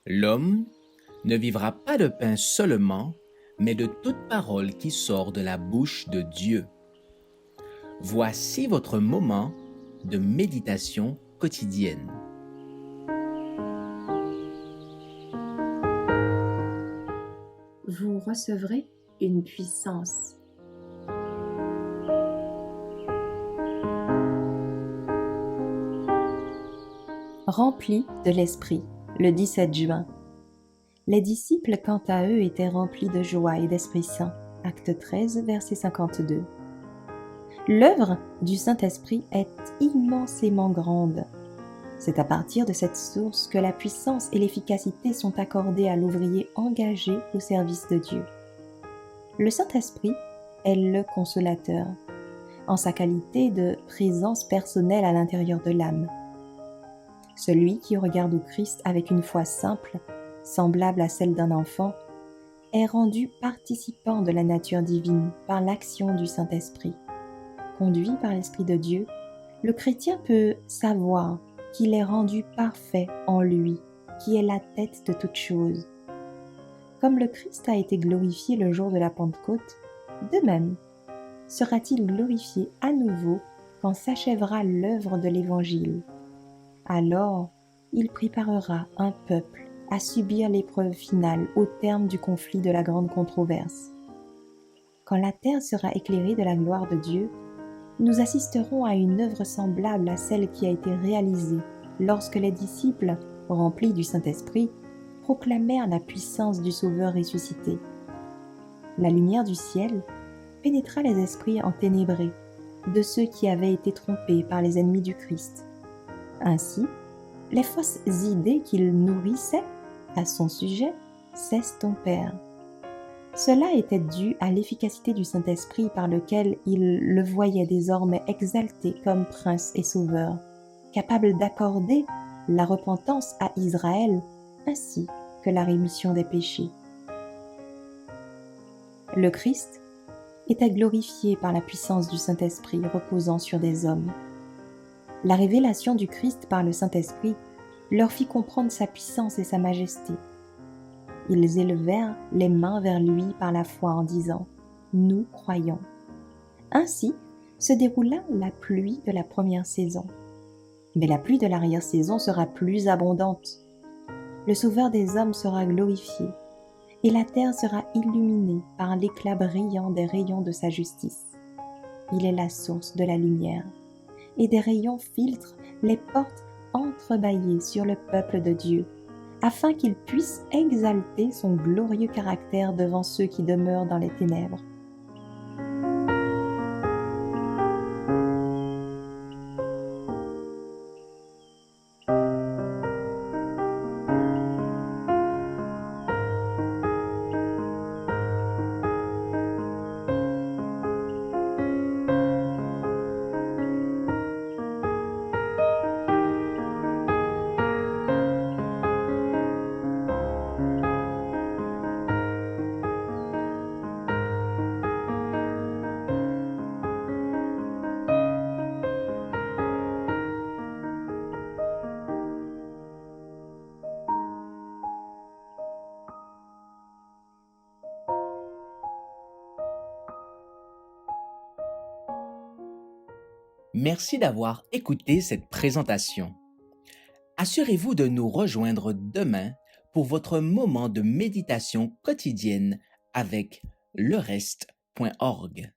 L'homme ne vivra pas de pain seulement, mais de toute parole qui sort de la bouche de Dieu. Voici votre moment de méditation quotidienne. Vous recevrez une puissance. Remplis de l'Esprit, le 17 juin. Les disciples, quant à eux, étaient remplis de joie et d'Esprit Saint. Acte 13, verset 52. L'œuvre du Saint-Esprit est immensément grande. C'est à partir de cette source que la puissance et l'efficacité sont accordées à l'ouvrier engagé au service de Dieu. Le Saint-Esprit est le consolateur, en sa qualité de présence personnelle à l'intérieur de l'âme. Celui qui regarde au Christ avec une foi simple, semblable à celle d'un enfant, est rendu participant de la nature divine par l'action du Saint-Esprit. Conduit par l'Esprit de Dieu, le chrétien peut savoir qu'il est rendu parfait en lui, qui est la tête de toute chose. Comme le Christ a été glorifié le jour de la Pentecôte, de même sera-t-il glorifié à nouveau quand s'achèvera l'œuvre de l'Évangile. Alors, il préparera un peuple à subir l'épreuve finale au terme du conflit de la grande controverse. Quand la terre sera éclairée de la gloire de Dieu, nous assisterons à une œuvre semblable à celle qui a été réalisée lorsque les disciples, remplis du Saint-Esprit, proclamèrent la puissance du Sauveur ressuscité. La lumière du ciel pénétra les esprits enténébrés de ceux qui avaient été trompés par les ennemis du Christ. Ainsi, les fausses idées qu'ils nourrissaient à son sujet s'estompèrent. Cela était dû à l'efficacité du Saint-Esprit par lequel ils le voyaient désormais exalté comme prince et sauveur, capable d'accorder la repentance à Israël ainsi que la rémission des péchés. Le Christ était glorifié par la puissance du Saint-Esprit reposant sur des hommes. La révélation du Christ par le Saint-Esprit leur fit comprendre sa puissance et sa majesté. Ils élevèrent les mains vers lui par la foi en disant « Nous croyons ». Ainsi se déroula la pluie de la première saison. Mais la pluie de l'arrière-saison sera plus abondante. Le Sauveur des hommes sera glorifié, et la terre sera illuminée par l'éclat brillant des rayons de sa justice. Il est la source de la lumière, et des rayons filtrent les portes entrebâillées sur le peuple de Dieu, afin qu'il puisse exalter son glorieux caractère devant ceux qui demeurent dans les ténèbres. Merci d'avoir écouté cette présentation. Assurez-vous de nous rejoindre demain pour votre moment de méditation quotidienne avec lereste.org.